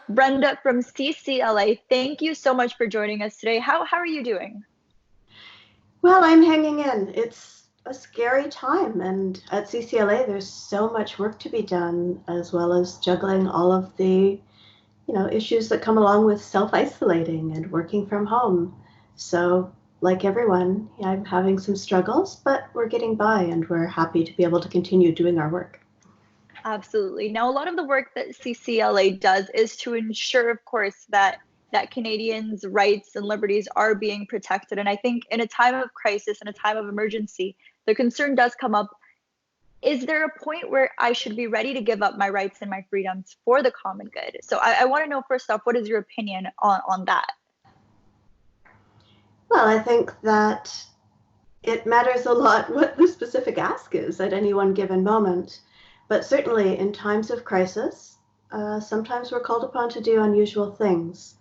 Brenda from CCLA, thank you so much for joining us today. How are you doing? Well, I'm hanging in. It's a scary time, and at CCLA, there's so much work to be done, as well as juggling all of the, issues that come along with self-isolating and working from home. So, like everyone, yeah, I'm having some struggles, but we're getting by, and we're happy to be able to continue doing our work. Absolutely. Now, a lot of the work that CCLA does is to ensure, of course, that Canadians' rights and liberties are being protected. And I think in a time of crisis, in a time of emergency, the concern does come up. Is there a point where I should be ready to give up my rights and my freedoms for the common good? So I want to know, first off, what is your opinion on that? Well, I think that it matters a lot what the specific ask is at any one given moment. But certainly in times of crisis, sometimes we're called upon to do unusual things.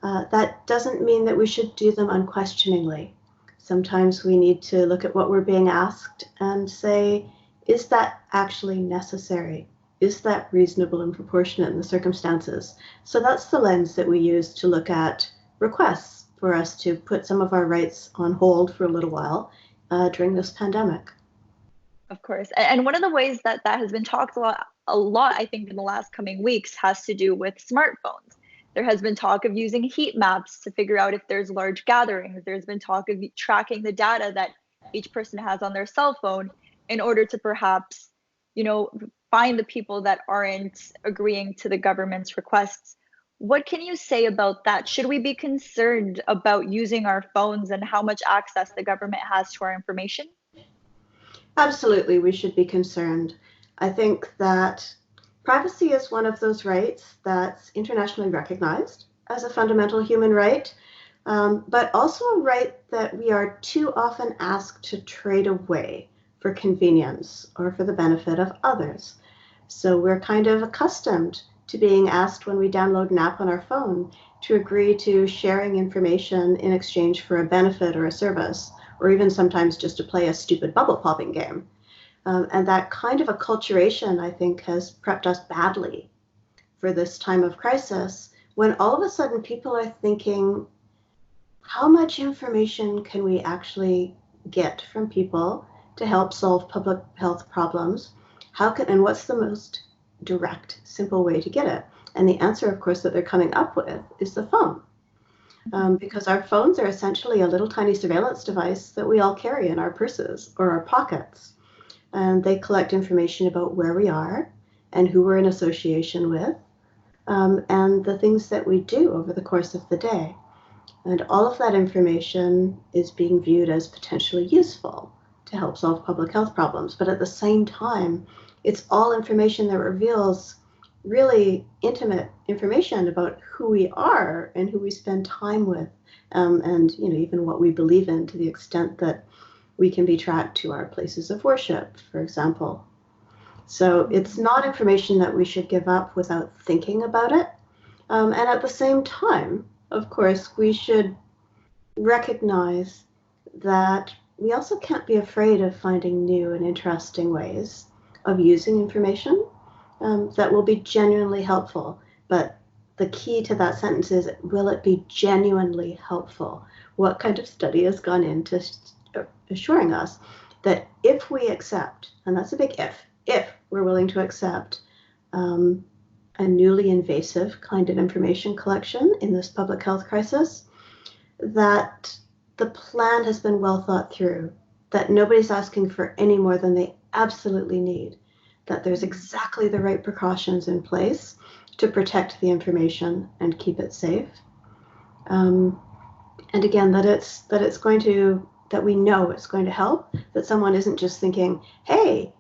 That doesn't mean that we should do them unquestioningly. Sometimes we need to look at what we're being asked and say, is that actually necessary? Is that reasonable and proportionate in the circumstances? So that's the lens that we use to look at requests for us to put some of our rights on hold for a little while during this pandemic. Of course. And one of the ways that has been talked a lot, I think, in the last coming weeks has to do with smartphones. There has been talk of using heat maps to figure out if there's large gatherings. There's been talk of tracking the data that each person has on their cell phone in order to perhaps, you know, find the people that aren't agreeing to the government's requests. What can you say about that? Should we be concerned about using our phones and how much access the government has to our information? Absolutely, we should be concerned. I think that privacy is one of those rights that's internationally recognized as a fundamental human right, but also a right that we are too often asked to trade away for convenience or for the benefit of others. So we're kind of accustomed to being asked when we download an app on our phone to agree to sharing information in exchange for a benefit or a service, or even sometimes just to play a stupid bubble popping game. And that kind of acculturation, I think, has prepped us badly for this time of crisis when all of a sudden people are thinking, how much information can we actually get from people to help solve public health problems? And what's the most direct, simple way to get it? And the answer, of course, that they're coming up with is the phone. Because our phones are essentially a little tiny surveillance device that we all carry in our purses or our pockets. And they collect information about where we are and who we're in association with, and the things that we do over the course of the day. And all of that information is being viewed as potentially useful to help solve public health problems. But at the same time, it's all information that reveals really intimate information about who we are and who we spend time with, and even what we believe in, to the extent that we can be tracked to our places of worship, for example. So it's not information that we should give up without thinking about it. And at the same time, of course, we should recognize that we also can't be afraid of finding new and interesting ways of using information that will be genuinely helpful. But the key to that sentence is, will it be genuinely helpful? What kind of study has gone into assuring us that if we accept, and that's a big if we're willing to accept a newly invasive kind of information collection in this public health crisis, that the plan has been well thought through, that nobody's asking for any more than they absolutely need, that there's exactly the right precautions in place to protect the information and keep it safe. And again, that we know it's going to help, that someone isn't just thinking, hey,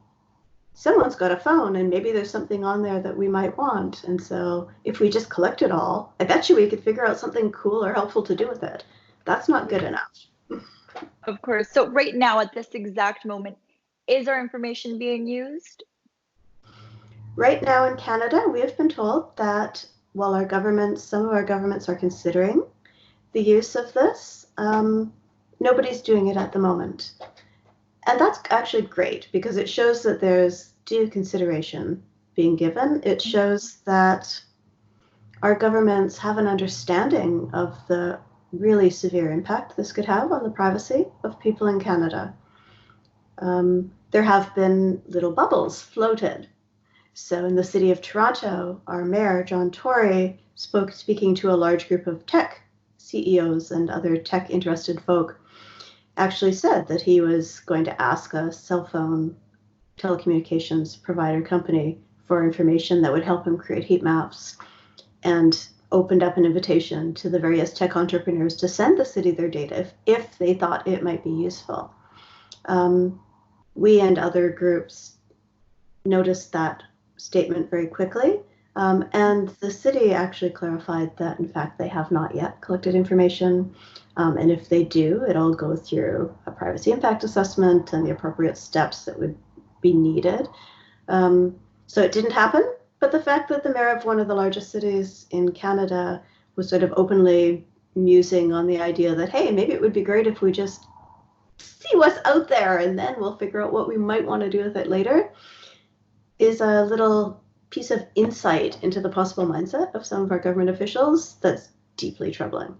someone's got a phone and maybe there's something on there that we might want. And so if we just collect it all, I bet you we could figure out something cool or helpful to do with it. That's not good enough. Of course. So right now, at this exact moment, is our information being used? Right now in Canada, we have been told that while some of our governments are considering the use of this, nobody's doing it at the moment. And that's actually great, because it shows that there's due consideration being given. It shows that our governments have an understanding of the really severe impact this could have on the privacy of people in Canada. There have been little bubbles floated. So in the city of Toronto, our mayor, John Tory, speaking to a large group of tech CEOs and other tech interested folk, actually said that he was going to ask a cell phone telecommunications provider company for information that would help him create heat maps, and opened up an invitation to the various tech entrepreneurs to send the city their data if they thought it might be useful. We and other groups noticed that statement very quickly, and the city actually clarified that, in fact, they have not yet collected information, and if they do, it'll go through a privacy impact assessment and the appropriate steps that would be needed. So it didn't happen, but the fact that the mayor of one of the largest cities in Canada was sort of openly musing on the idea that, hey, maybe it would be great if we just see what's out there and then we'll figure out what we might want to do with it later, is a little piece of insight into the possible mindset of some of our government officials that's deeply troubling.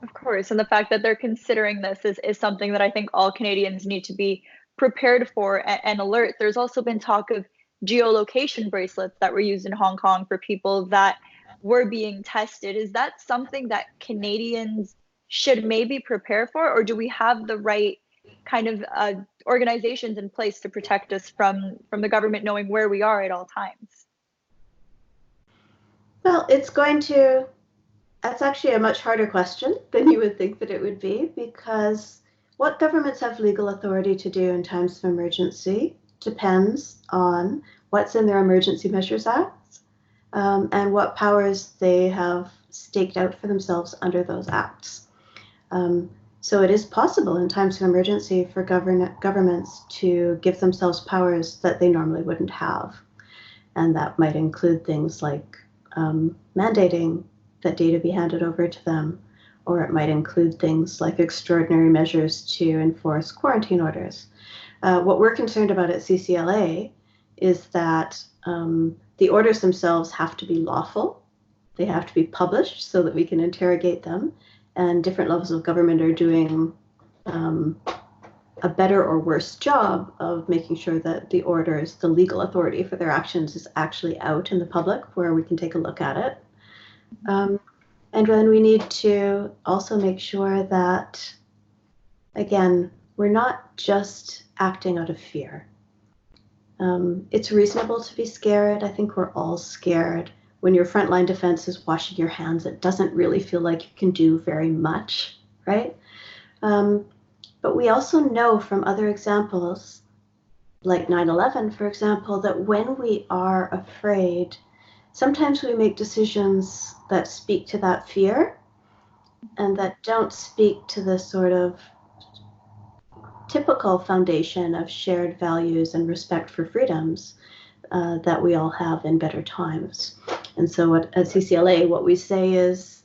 Of course, and the fact that they're considering this is something that I think all Canadians need to be prepared for and alert. There's also been talk of geolocation bracelets that were used in Hong Kong for people that were being tested. Is that something that Canadians should maybe prepare for, or do we have the right kind of organizations in place to protect us from the government knowing where we are at all times? Well, that's actually a much harder question than you would think that it would be, because what governments have legal authority to do in times of emergency depends on what's in their Emergency Measures Acts, and what powers they have staked out for themselves under those acts. So it is possible in times of emergency for governments to give themselves powers that they normally wouldn't have. And that might include things like mandating that data be handed over to them, or it might include things like extraordinary measures to enforce quarantine orders. What we're concerned about at CCLA is that the orders themselves have to be lawful. They have to be published so that we can interrogate them, and different levels of government are doing a better or worse job of making sure that the orders, the legal authority for their actions, is actually out in the public where we can take a look at it. And then we need to also make sure that, again, we're not just acting out of fear. It's reasonable to be scared. I think we're all scared. When your frontline defense is washing your hands, it doesn't really feel like you can do very much, right? But we also know from other examples, like 9/11, for example, that when we are afraid, sometimes we make decisions that speak to that fear and that don't speak to the sort of typical foundation of shared values and respect for freedoms that we all have in better times. And so at CCLA, what we say is,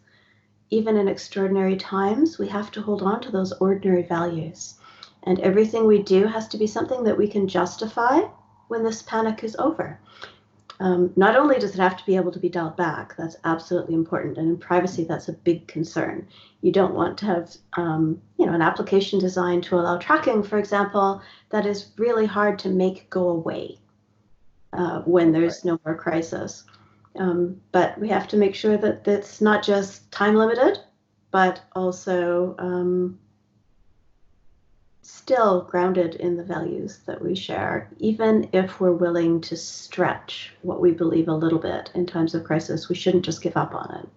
even in extraordinary times, we have to hold on to those ordinary values. And everything we do has to be something that we can justify when this panic is over. Not only does it have to be able to be dialed back, that's absolutely important. And in privacy, that's a big concern. You don't want to have an application designed to allow tracking, for example, that is really hard to make go away when there's no more crisis. But we have to make sure that it's not just time limited, but also still grounded in the values that we share, even if we're willing to stretch what we believe a little bit in times of crisis. We shouldn't just give up on it.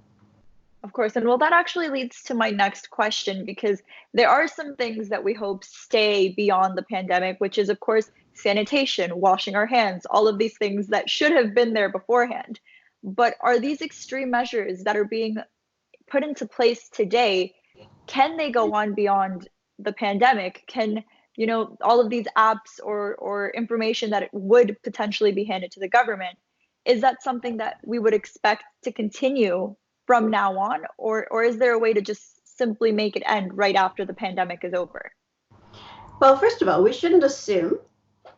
Of course. And well, that actually leads to my next question, because there are some things that we hope stay beyond the pandemic, which is, of course, sanitation, washing our hands, all of these things that should have been there beforehand. But are these extreme measures that are being put into place today, can they go on beyond the pandemic? Can, all of these apps or information that it would potentially be handed to the government, is that something that we would expect to continue from now on? Or is there a way to just simply make it end right after the pandemic is over? Well, first of all, we shouldn't assume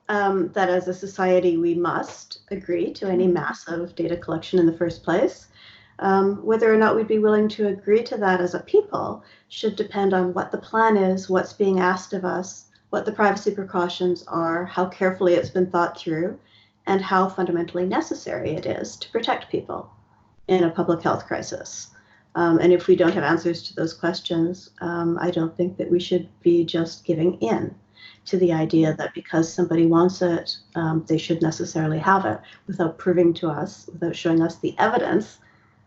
that as a society we must agree to any massive data collection in the first place. Whether or not we'd be willing to agree to that as a people should depend on what the plan is, what's being asked of us, what the privacy precautions are, how carefully it's been thought through, and how fundamentally necessary it is to protect people in a public health crisis. And if we don't have answers to those questions, I don't think that we should be just giving in to the idea that because somebody wants it, they should necessarily have it without proving to us, without showing us the evidence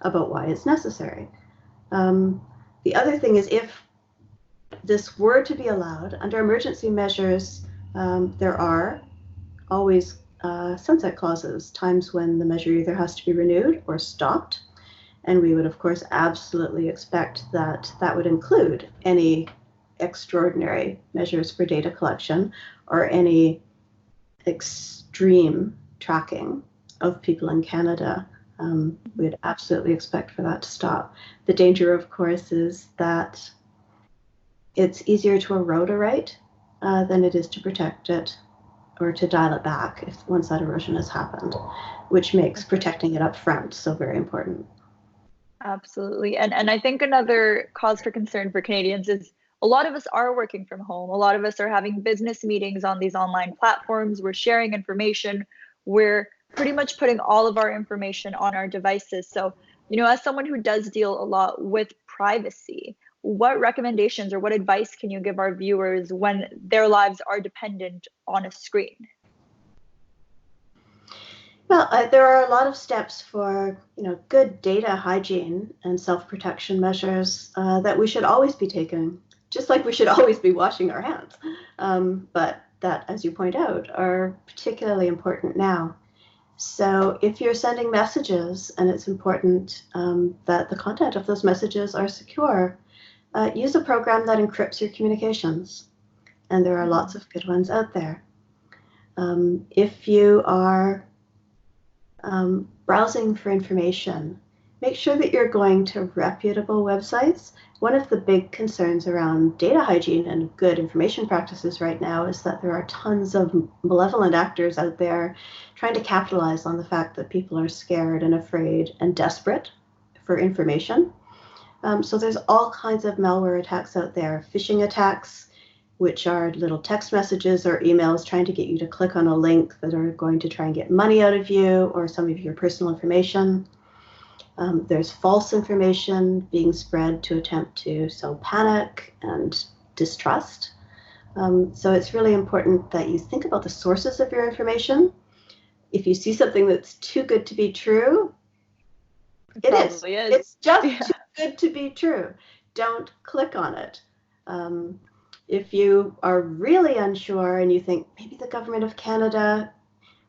about why it's necessary. The other thing is, if this were to be allowed under emergency measures, there are always sunset clauses, times when the measure either has to be renewed or stopped. And we would, of course, absolutely expect that that would include any extraordinary measures for data collection or any extreme tracking of people in Canada. We'd absolutely expect for that to stop. The danger, of course, is that it's easier to erode a right than it is to protect it or to dial it back if once that erosion has happened, which makes protecting it up front so very important. Absolutely. And I think another cause for concern for Canadians is a lot of us are working from home. A lot of us are having business meetings on these online platforms. We're sharing information. We're pretty much putting all of our information on our devices. So, as someone who does deal a lot with privacy, what recommendations or what advice can you give our viewers when their lives are dependent on a screen? Well, there are a lot of steps for good data hygiene and self-protection measures that we should always be taking, just like we should always be washing our hands. But that, as you point out, are particularly important now. So if you're sending messages and it's important that the content of those messages are secure, use a program that encrypts your communications. And there are lots of good ones out there. If you are browsing for information, make sure that you're going to reputable websites. One of the big concerns around data hygiene and good information practices right now is that there are tons of malevolent actors out there trying to capitalize on the fact that people are scared and afraid and desperate for information. So there's all kinds of malware attacks out there, phishing attacks, which are little text messages or emails trying to get you to click on a link that are going to try and get money out of you or some of your personal information. There's false information being spread to attempt to sow panic and distrust. So it's really important that you think about the sources of your information. If you see something that's too good to be true, it is. It's just too good to be true. Don't click on it. If you are really unsure and you think maybe the government of Canada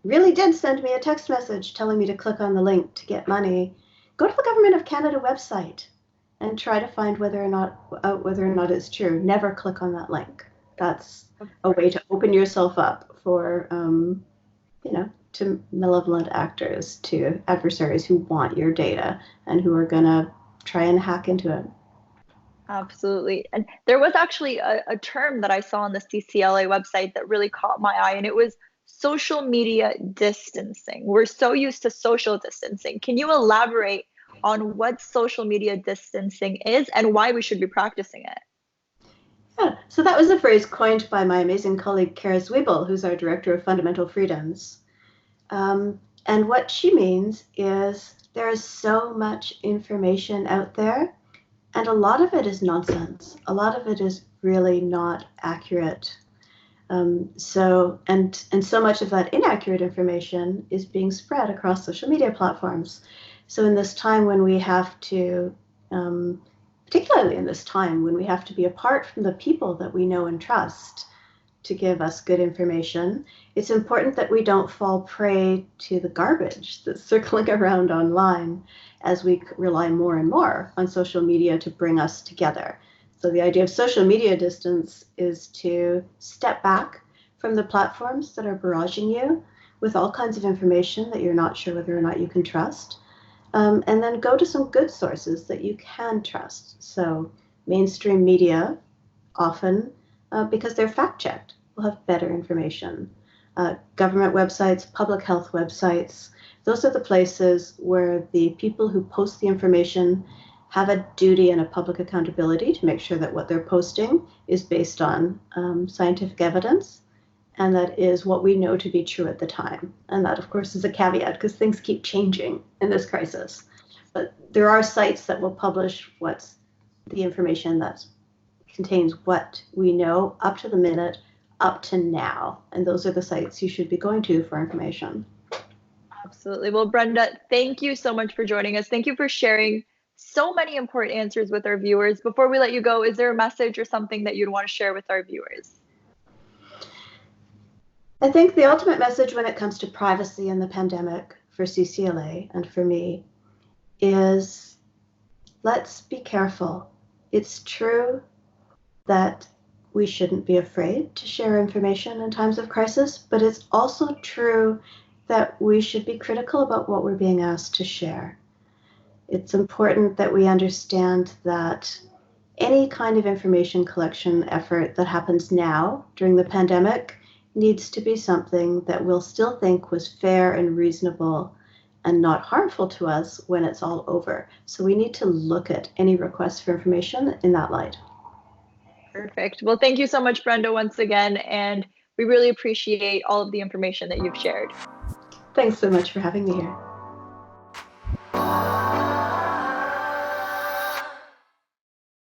really did send me a text message telling me to click on the link to get money, go to the Government of Canada website and try to find whether or not it's true. Never click on that link. That's a way to open yourself up for, to malevolent actors, to adversaries who want your data and who are going to try and hack into it. Absolutely. And there was actually a term that I saw on the CCLA website that really caught my eye, and it was social media distancing. We're so used to social distancing. Can you elaborate on what social media distancing is and why we should be practicing it? Yeah, so that was a phrase coined by my amazing colleague, Kara Zwiebel, who's our Director of Fundamental Freedoms. And what she means is there is so much information out there, and a lot of it is nonsense. A lot of it is really not accurate. So much of that inaccurate information is being spread across social media platforms. So in this time when we have to, particularly in this time when we have to be apart from the people that we know and trust to give us good information, it's important that we don't fall prey to the garbage that's circling around online as we rely more and more on social media to bring us together. So the idea of social media distance is to step back from the platforms that are barraging you with all kinds of information that you're not sure whether or not you can trust, and then go to some good sources that you can trust. So mainstream media, often because they're fact-checked, will have better information. government websites, public health websites. Those are the places where the people who post the information have a duty and a public accountability to make sure that what they're posting is based on scientific evidence, and that is what we know to be true at the time. And that, of course, is a caveat because things keep changing in this crisis. But there are sites that will publish what's the information that contains what we know up to the minute, up to now. And those are the sites you should be going to for information. Absolutely. Well, Brenda, thank you so much for joining us. Thank you for sharing so many important answers with our viewers. Before we let you go, is there a message or something that you'd want to share with our viewers? I think the ultimate message when it comes to privacy in the pandemic for CCLA and for me is let's be careful. It's true that we shouldn't be afraid to share information in times of crisis, but it's also true that we should be critical about what we're being asked to share. It's important that we understand that any kind of information collection effort that happens now during the pandemic needs to be something that we'll still think was fair and reasonable and not harmful to us when it's all over. So we need to look at any requests for information in that light. Perfect. Well, thank you so much, Brenda, once again, and we really appreciate all of the information that you've shared. Thanks so much for having me here.